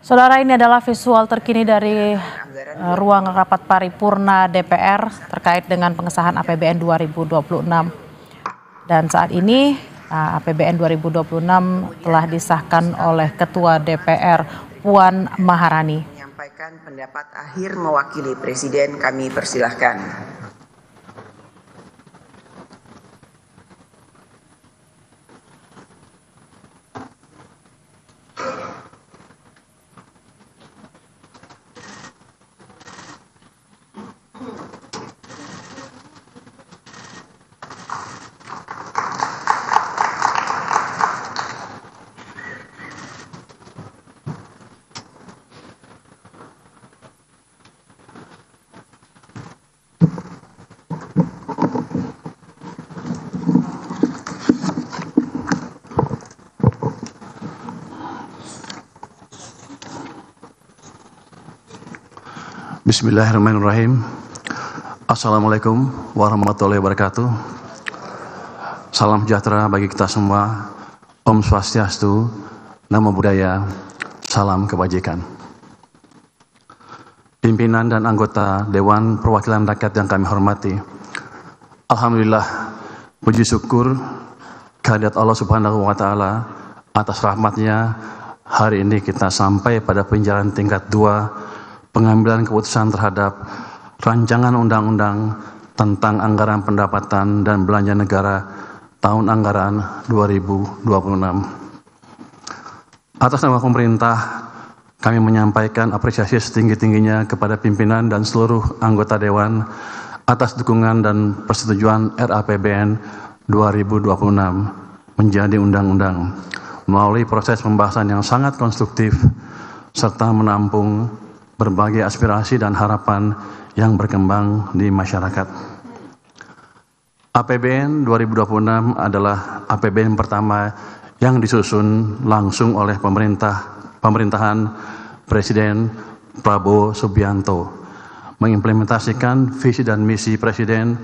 Saudara, ini adalah visual terkini dari ruang rapat paripurna DPR terkait dengan pengesahan APBN 2026. Dan saat ini APBN 2026 telah disahkan oleh Ketua DPR Puan Maharani. Menyampaikan pendapat akhir mewakili Presiden, kami persilahkan. Bismillahirrahmanirrahim. Assalamualaikum warahmatullahi wabarakatuh. Salam sejahtera bagi kita semua. Om Swastiastu, Namo Buddhaya, salam kebajikan. Pimpinan dan anggota Dewan Perwakilan Rakyat yang kami hormati, alhamdulillah, puji syukur kehadirat Allah Subhanahu wa Ta'ala atas rahmatnya. Hari ini kita sampai pada penjelasan tingkat 2 pengambilan keputusan terhadap rancangan undang-undang tentang anggaran pendapatan dan belanja negara tahun anggaran 2026. Atas nama pemerintah, kami menyampaikan apresiasi setinggi-tingginya kepada pimpinan dan seluruh anggota Dewan atas dukungan dan persetujuan RAPBN 2026 menjadi undang-undang melalui proses pembahasan yang sangat konstruktif serta menampung berbagai aspirasi dan harapan yang berkembang di masyarakat. APBN 2026 adalah APBN pertama yang disusun langsung oleh pemerintahan Presiden Prabowo Subianto, mengimplementasikan visi dan misi Presiden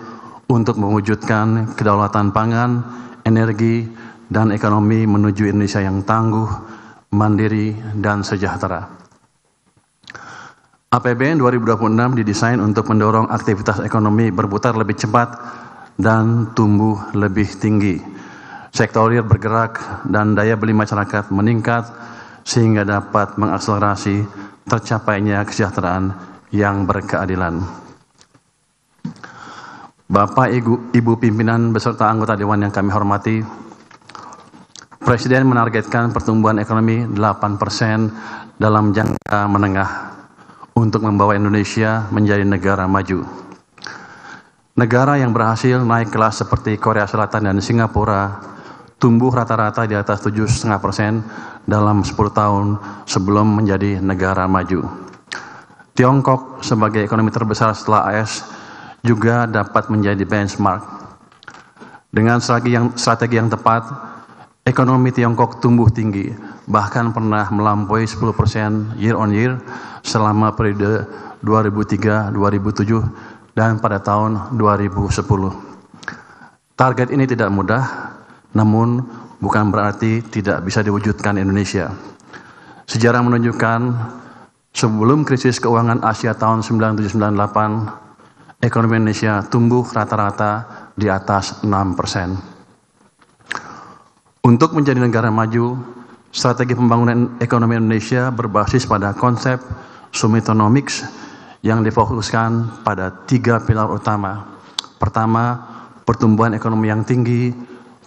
untuk mewujudkan kedaulatan pangan, energi, dan ekonomi menuju Indonesia yang tangguh, mandiri, dan sejahtera. APBN 2026 didesain untuk mendorong aktivitas ekonomi berputar lebih cepat dan tumbuh lebih tinggi. Sektor real bergerak dan daya beli masyarakat meningkat sehingga dapat mengakselerasi tercapainya kesejahteraan yang berkeadilan. Bapak, Ibu pimpinan beserta anggota Dewan yang kami hormati, Presiden menargetkan pertumbuhan ekonomi 8% dalam jangka menengah untuk membawa Indonesia menjadi negara maju. Negara yang berhasil naik kelas seperti Korea Selatan dan Singapura tumbuh rata-rata di atas 7,5% dalam 10 tahun sebelum menjadi negara maju. Tiongkok sebagai ekonomi terbesar setelah AS juga dapat menjadi benchmark. Dengan strategi yang tepat, ekonomi Tiongkok tumbuh tinggi, bahkan pernah melampaui 10% year on year selama periode 2003-2007 dan pada tahun 2010. Target ini tidak mudah, namun bukan berarti tidak bisa diwujudkan Indonesia. Sejarah menunjukkan sebelum krisis keuangan Asia tahun 1998, ekonomi Indonesia tumbuh rata-rata di atas 6%. Untuk menjadi negara maju, strategi pembangunan ekonomi Indonesia berbasis pada konsep Sumitonomics yang difokuskan pada 3 pilar utama. Pertama, pertumbuhan ekonomi yang tinggi.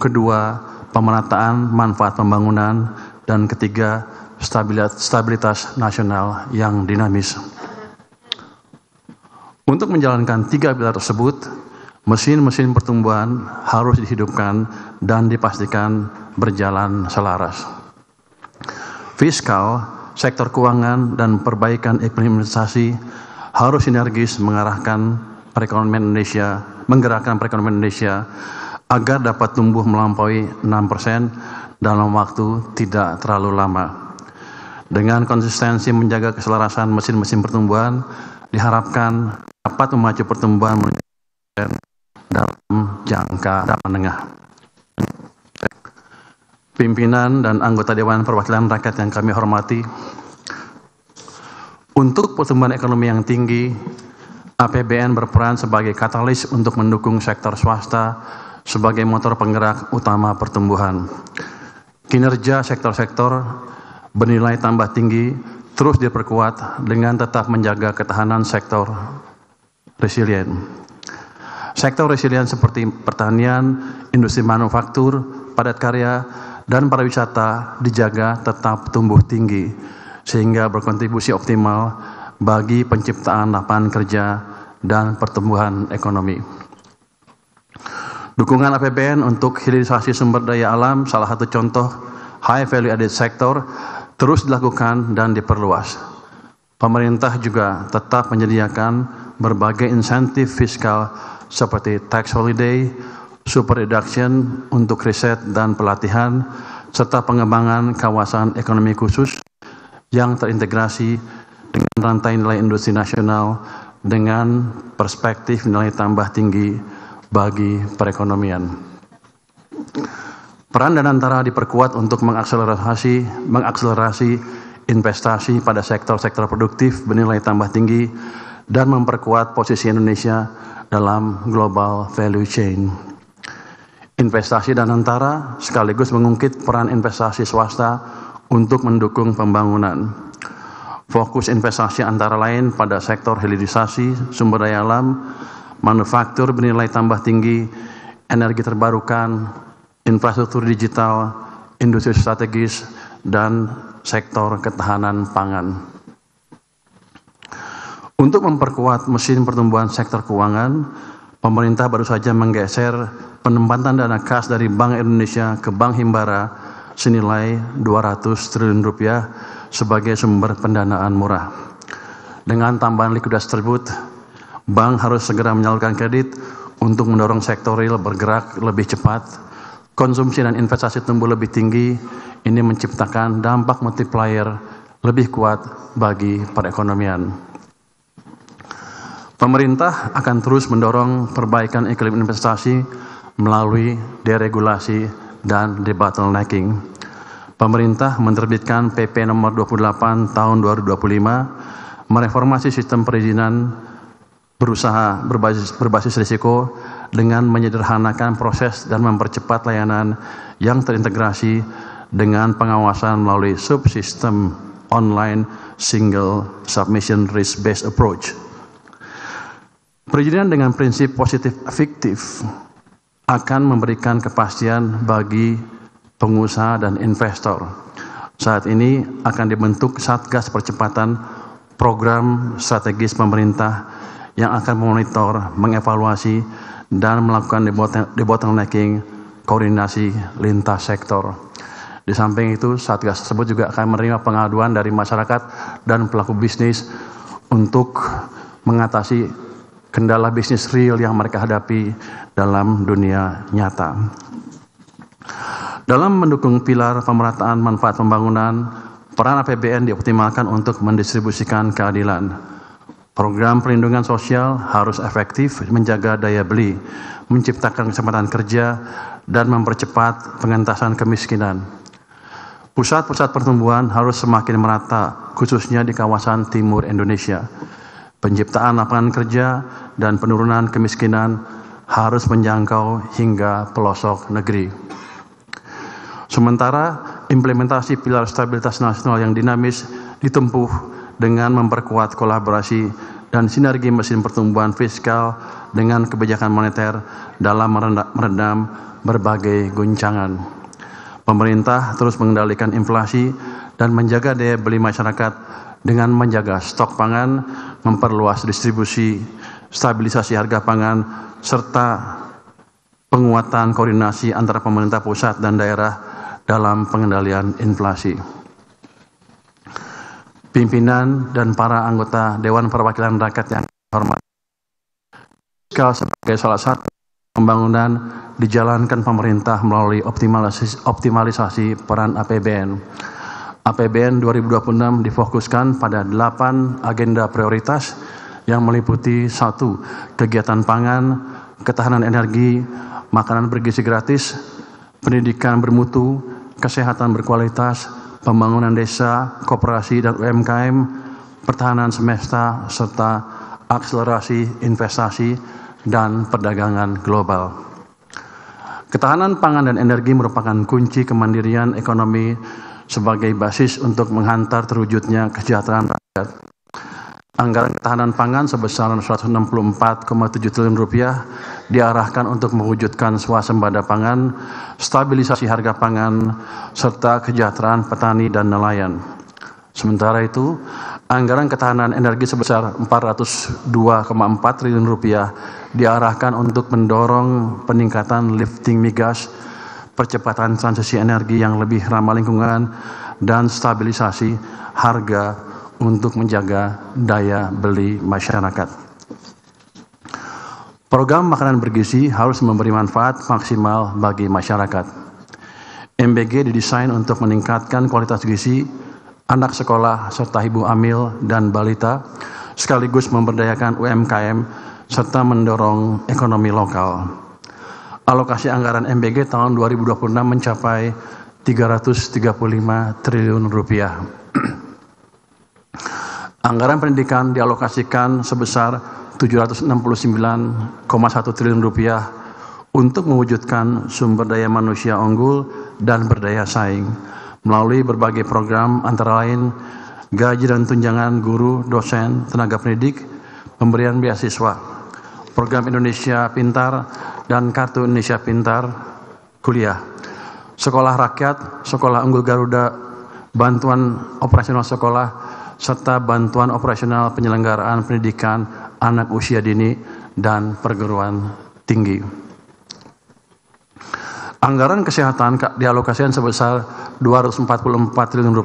Kedua, pemerataan manfaat pembangunan. Dan ketiga, stabilitas nasional yang dinamis. Untuk menjalankan 3 pilar tersebut, mesin-mesin pertumbuhan harus dihidupkan dan dipastikan berjalan selaras. Fiskal, sektor keuangan, dan perbaikan implementasi harus sinergis menggerakkan perekonomian Indonesia agar dapat tumbuh melampaui 6% dalam waktu tidak terlalu lama. Dengan konsistensi menjaga keselarasan mesin-mesin pertumbuhan, diharapkan dapat memacu pertumbuhan dalam jangka menengah. Pimpinan dan anggota Dewan Perwakilan Rakyat yang kami hormati, Untuk pertumbuhan ekonomi yang tinggi, APBN berperan sebagai katalis untuk mendukung sektor swasta sebagai motor penggerak utama pertumbuhan. Kinerja sektor-sektor bernilai tambah tinggi terus diperkuat dengan tetap menjaga ketahanan sektor resilient. Sektor resilient seperti pertanian, industri manufaktur, padat karya, dan pariwisata dijaga tetap tumbuh tinggi sehingga berkontribusi optimal bagi penciptaan lapangan kerja dan pertumbuhan ekonomi. Dukungan APBN untuk hilirisasi sumber daya alam, salah satu contoh high value added sector, terus dilakukan dan diperluas. Pemerintah juga tetap menyediakan berbagai insentif fiskal seperti tax holiday, super deduction untuk riset dan pelatihan, serta pengembangan kawasan ekonomi khusus yang terintegrasi dengan rantai nilai industri nasional dengan perspektif nilai tambah tinggi bagi perekonomian. Peran Danantara diperkuat untuk mengakselerasi investasi pada sektor-sektor produktif bernilai tambah tinggi dan memperkuat posisi Indonesia dalam global value chain. Investasi Danantara sekaligus mengungkit peran investasi swasta untuk mendukung pembangunan. Fokus investasi antara lain pada sektor hilirisasi, sumber daya alam, manufaktur bernilai tambah tinggi, energi terbarukan, infrastruktur digital, industri strategis, dan sektor ketahanan pangan. Untuk memperkuat mesin pertumbuhan sektor keuangan, pemerintah baru saja menggeser penempatan dana kas dari Bank Indonesia ke Bank Himbara senilai 200 triliun rupiah sebagai sumber pendanaan murah. Dengan tambahan likuiditas tersebut, bank harus segera menyalurkan kredit untuk mendorong sektor real bergerak lebih cepat, konsumsi dan investasi tumbuh lebih tinggi, ini menciptakan dampak multiplier lebih kuat bagi perekonomian. Pemerintah akan terus mendorong perbaikan iklim investasi melalui deregulasi dan debottlenecking. Pemerintah menerbitkan PP nomor 28 tahun 2025 mereformasi sistem perizinan berusaha berbasis risiko dengan menyederhanakan proses dan mempercepat layanan yang terintegrasi dengan pengawasan melalui subsistem online single submission risk based approach. Perizinan dengan prinsip positif fiktif akan memberikan kepastian bagi pengusaha dan investor. Saat ini akan dibentuk Satgas Percepatan program strategis pemerintah yang akan memonitor, mengevaluasi, dan melakukan debottlenecking koordinasi lintas sektor. Di samping itu, Satgas tersebut juga akan menerima pengaduan dari masyarakat dan pelaku bisnis untuk mengatasi kendala bisnis real yang mereka hadapi dalam dunia nyata. Dalam mendukung pilar pemerataan manfaat pembangunan, peran APBN dioptimalkan untuk mendistribusikan keadilan. Program perlindungan sosial harus efektif menjaga daya beli, menciptakan kesempatan kerja, dan mempercepat pengentasan kemiskinan. Pusat-pusat pertumbuhan harus semakin merata, khususnya di kawasan timur Indonesia. Penciptaan lapangan kerja dan penurunan kemiskinan harus menjangkau hingga pelosok negeri. Sementara implementasi pilar stabilitas nasional yang dinamis ditempuh dengan memperkuat kolaborasi dan sinergi mesin pertumbuhan fiskal dengan kebijakan moneter dalam meredam berbagai guncangan. Pemerintah terus mengendalikan inflasi dan menjaga daya beli masyarakat dengan menjaga stok pangan, memperluas distribusi, stabilisasi harga pangan, serta penguatan koordinasi antara pemerintah pusat dan daerah dalam pengendalian inflasi. Pimpinan dan para anggota Dewan Perwakilan Rakyat yang hormat, sebagai salah satu pembangunan dijalankan pemerintah melalui optimalisasi peran APBN. APBN 2026 difokuskan pada 8 agenda prioritas yang meliputi 1. Kegiatan pangan, ketahanan energi, makanan bergizi gratis, pendidikan bermutu, kesehatan berkualitas, pembangunan desa, koperasi dan UMKM, pertahanan semesta, serta akselerasi investasi dan perdagangan global. Ketahanan pangan dan energi merupakan kunci kemandirian ekonomi sebagai basis untuk menghantar terwujudnya kesejahteraan rakyat. Anggaran ketahanan pangan sebesar Rp164,7 triliun diarahkan untuk mewujudkan swasembada pangan, stabilisasi harga pangan, serta kesejahteraan petani dan nelayan. Sementara itu, anggaran ketahanan energi sebesar Rp402,4 triliun diarahkan untuk mendorong peningkatan lifting migas, percepatan transisi energi yang lebih ramah lingkungan, dan stabilisasi harga untuk menjaga daya beli masyarakat. Program makanan bergizi harus memberi manfaat maksimal bagi masyarakat. MBG didesain untuk meningkatkan kualitas gizi anak sekolah serta ibu hamil dan balita, sekaligus memberdayakan UMKM serta mendorong ekonomi lokal. Alokasi anggaran MBG tahun 2026 mencapai Rp335 triliun. Anggaran pendidikan dialokasikan sebesar Rp769,1 triliun untuk mewujudkan sumber daya manusia unggul dan berdaya saing melalui berbagai program antara lain gaji dan tunjangan guru, dosen, tenaga pendidik, pemberian beasiswa, program Indonesia Pintar dan Kartu Indonesia Pintar kuliah, sekolah rakyat, sekolah unggul Garuda, bantuan operasional sekolah, serta bantuan operasional penyelenggaraan pendidikan anak usia dini dan perguruan tinggi. Anggaran kesehatan dialokasikan sebesar Rp244 triliun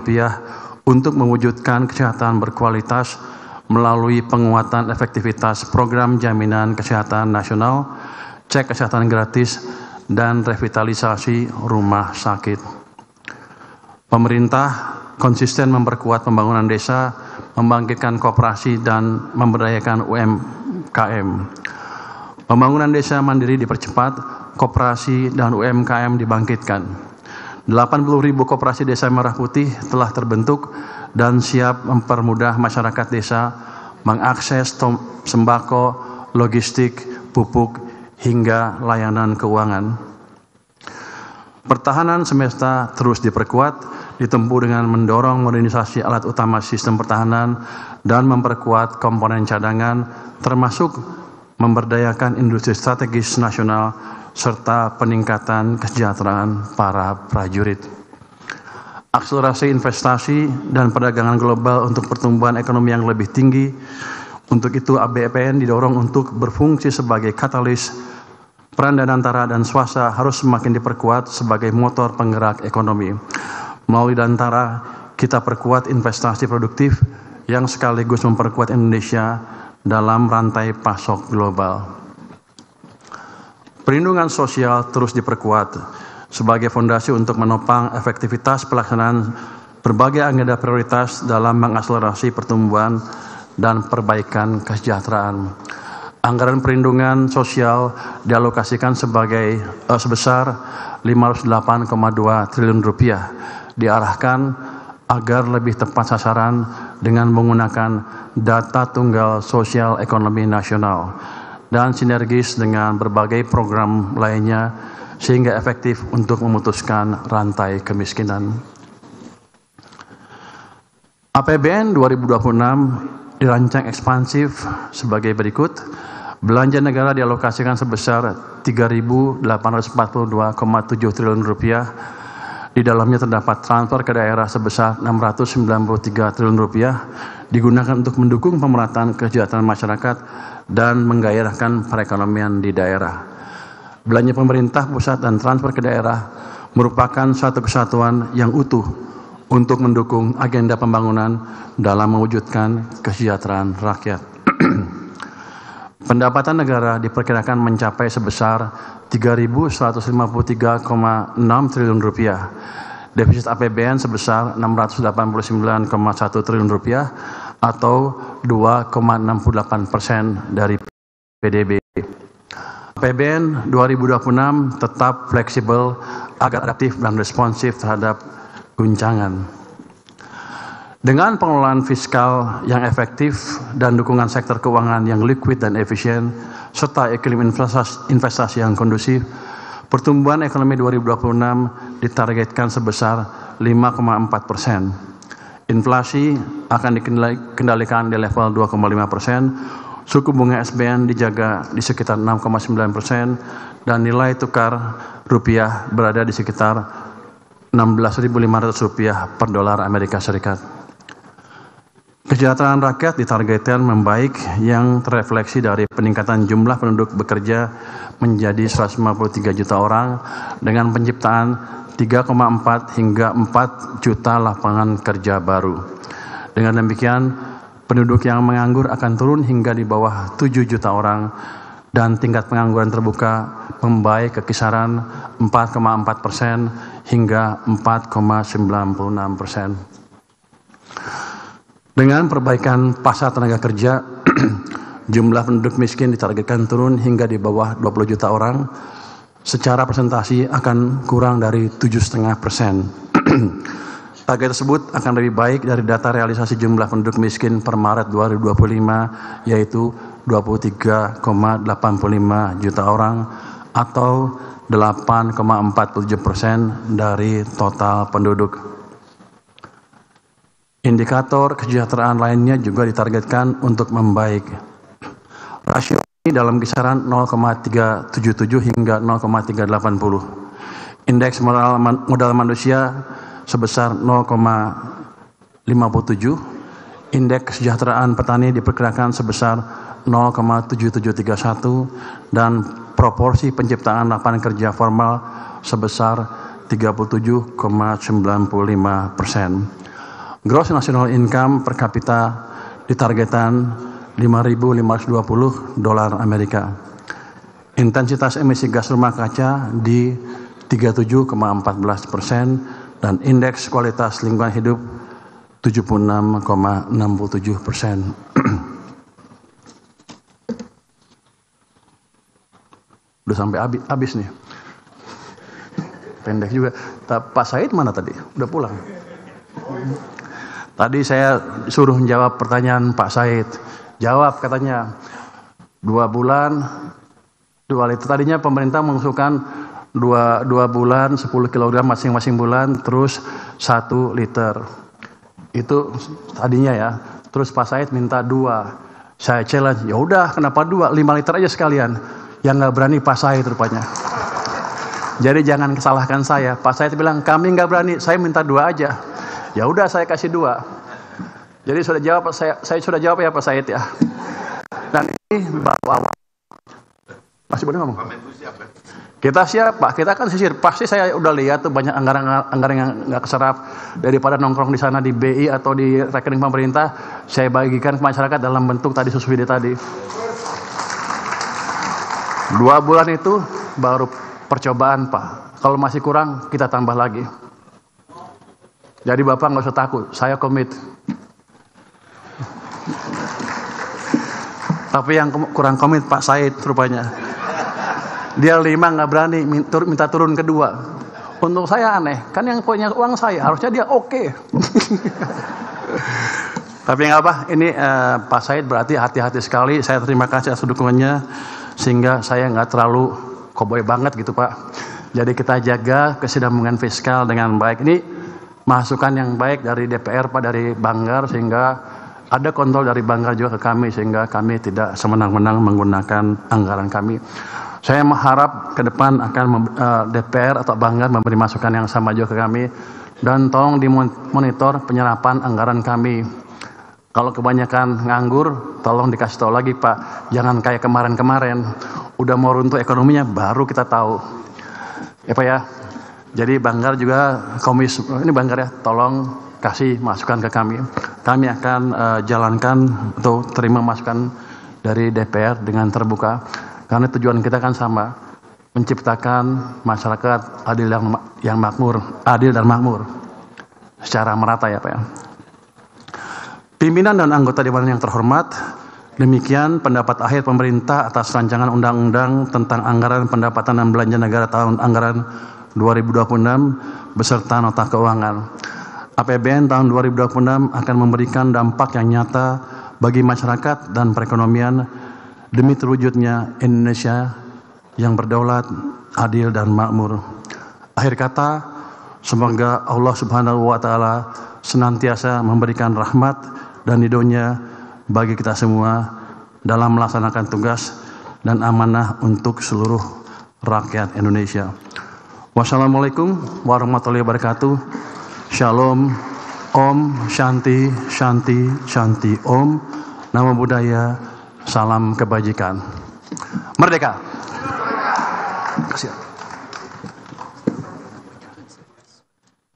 untuk mewujudkan kesehatan berkualitas melalui penguatan efektivitas program jaminan kesehatan nasional, cek kesehatan gratis, dan revitalisasi rumah sakit. Pemerintah konsisten memperkuat pembangunan desa, membangkitkan koperasi, dan memberdayakan UMKM. Pembangunan desa mandiri dipercepat, koperasi dan UMKM dibangkitkan. 80.000 koperasi desa Merah Putih telah terbentuk dan siap mempermudah masyarakat desa mengakses sembako, logistik, pupuk, hingga layanan keuangan. Pertahanan semesta terus diperkuat, ditempuh dengan mendorong modernisasi alat utama sistem pertahanan dan memperkuat komponen cadangan, termasuk memberdayakan industri strategis nasional serta peningkatan kesejahteraan para prajurit. Akselerasi investasi dan perdagangan global untuk pertumbuhan ekonomi yang lebih tinggi. Untuk itu APBN didorong untuk berfungsi sebagai katalis. Peran Danantara dan swasta harus semakin diperkuat sebagai motor penggerak ekonomi. Melalui Danantara, kita perkuat investasi produktif yang sekaligus memperkuat Indonesia dalam rantai pasok global. Perlindungan sosial terus diperkuat sebagai fondasi untuk menopang efektivitas pelaksanaan berbagai agenda prioritas dalam mengakselerasi pertumbuhan dan perbaikan kesejahteraan. Anggaran perlindungan sosial dialokasikan sebesar Rp508,2 triliun diarahkan agar lebih tepat sasaran dengan menggunakan data tunggal sosial ekonomi nasional dan sinergis dengan berbagai program lainnya sehingga efektif untuk memutuskan rantai kemiskinan. APBN 2026 dirancang ekspansif sebagai berikut. Belanja negara dialokasikan sebesar Rp3.842,7 triliun. Di dalamnya terdapat transfer ke daerah sebesar Rp693 triliun digunakan untuk mendukung pemerataan kesejahteraan masyarakat dan menggairahkan perekonomian di daerah. Belanja pemerintah pusat dan transfer ke daerah merupakan suatu kesatuan yang utuh untuk mendukung agenda pembangunan dalam mewujudkan kesejahteraan rakyat. Pendapatan negara diperkirakan mencapai sebesar Rp3.153,6 triliun. Defisit APBN sebesar Rp689,1 triliun atau 2,68% dari PDB. APBN 2026 tetap fleksibel agar adaptif dan responsif terhadap guncangan. Dengan pengelolaan fiskal yang efektif dan dukungan sektor keuangan yang liquid dan efisien, serta iklim investasi yang kondusif, pertumbuhan ekonomi 2026 ditargetkan sebesar 5,4%. Inflasi akan dikendalikan di level 2,5%, suku bunga SBN dijaga di sekitar 6,9%, dan nilai tukar rupiah berada di sekitar Rp16.500 per dolar Amerika Serikat. Kesejahteraan rakyat ditargetkan membaik yang terrefleksi dari peningkatan jumlah penduduk bekerja menjadi 153 juta orang dengan penciptaan 3,4 hingga 4 juta lapangan kerja baru. Dengan demikian, penduduk yang menganggur akan turun hingga di bawah 7 juta orang dan tingkat pengangguran terbuka membaik ke kisaran 4,4% hingga 4,96%. Dengan perbaikan pasar tenaga kerja, jumlah penduduk miskin ditargetkan turun hingga di bawah 20 juta orang. Secara presentasi akan kurang dari 7,5%. Target tersebut akan lebih baik dari data realisasi jumlah penduduk miskin per Maret 2025, yaitu 23,85 juta orang atau 8,47% dari total penduduk. Indikator kesejahteraan lainnya juga ditargetkan untuk membaik. Rasio ini dalam kisaran 0,377 hingga 0,380. Indeks modal manusia sebesar 0,57. Indeks kesejahteraan petani diperkirakan sebesar 0,7731 dan proporsi penciptaan lapangan kerja formal sebesar 37,95%. Gross National Income per kapita ditargetkan 5.520 dolar Amerika. Intensitas emisi gas rumah kaca di 37,14% dan indeks kualitas lingkungan hidup 76,67%. Udah sampai habis nih. Pendek juga. Pak Said mana tadi? Udah pulang. Tadi saya suruh menjawab pertanyaan Pak Said. Jawab katanya 2 bulan 2 liter. Tadinya pemerintah mengusulkan 2 bulan 10 kg masing-masing bulan terus 1 liter. Itu tadinya ya. Terus Pak Said minta 2. Saya challenge, ya udah kenapa 2? 5 liter aja sekalian. Yang nggak berani Pak Said rupanya. Jadi jangan salahkan saya. Pak Said bilang kami nggak berani, saya minta 2 aja. Ya udah saya kasih 2. Jadi sudah jawab saya sudah jawab ya Pak Said ya. Dan ini baru awal. Masih boleh ngomong? Kita siap Pak, kita kan sisir. Pasti saya udah lihat tuh banyak anggaran yang nggak keserap. Daripada nongkrong di sana di BI atau di rekening pemerintah, saya bagikan ke masyarakat dalam bentuk tadi subsidi tadi. 2 bulan itu baru percobaan Pak. Kalau masih kurang kita tambah lagi. Jadi Bapak nggak usah takut, saya komit. Tapi yang kurang komit Pak Said rupanya. Dia 5 nggak berani, minta turun ke 2. Untuk saya aneh, kan yang punya uang saya, harusnya dia oke. Tapi nggak apa, ini Pak Said berarti hati-hati sekali. Saya terima kasih atas dukungannya, sehingga saya nggak terlalu koboi banget gitu Pak. Jadi kita jaga kesinambungan fiskal dengan baik. Ini masukan yang baik dari DPR Pak, dari Banggar, sehingga ada kontrol dari Banggar juga ke kami, sehingga kami tidak semenang-menang menggunakan anggaran kami. Saya mengharap ke depan akan DPR atau Banggar memberi masukan yang sama juga ke kami, dan tolong dimonitor penyerapan anggaran kami. Kalau kebanyakan nganggur, tolong dikasih tahu lagi Pak, jangan kayak kemarin-kemarin, udah mau runtuh ekonominya baru kita tahu. Ya Pak ya. Jadi Banggar juga ini Banggar ya, tolong kasih masukan ke kami. Kami akan jalankan atau terima masukan dari DPR dengan terbuka. Karena tujuan kita kan sama, menciptakan masyarakat adil yang makmur, adil dan makmur secara merata ya Pak ya. Pimpinan dan anggota Dewan yang terhormat, demikian pendapat akhir pemerintah atas rancangan undang-undang tentang anggaran pendapatan dan belanja negara tahun anggaran 2026 beserta nota keuangan. APBN tahun 2026 akan memberikan dampak yang nyata bagi masyarakat dan perekonomian demi terwujudnya Indonesia yang berdaulat, adil, dan makmur. Akhir kata, semoga Allah Subhanahu wa Ta'ala senantiasa memberikan rahmat dan ridho-Nya bagi kita semua dalam melaksanakan tugas dan amanah untuk seluruh rakyat Indonesia. Wassalamualaikum warahmatullahi wabarakatuh. Shalom, Om, Shanti, Shanti, Shanti, Om. Namo Buddhaya, salam kebajikan. Merdeka. Terima kasih.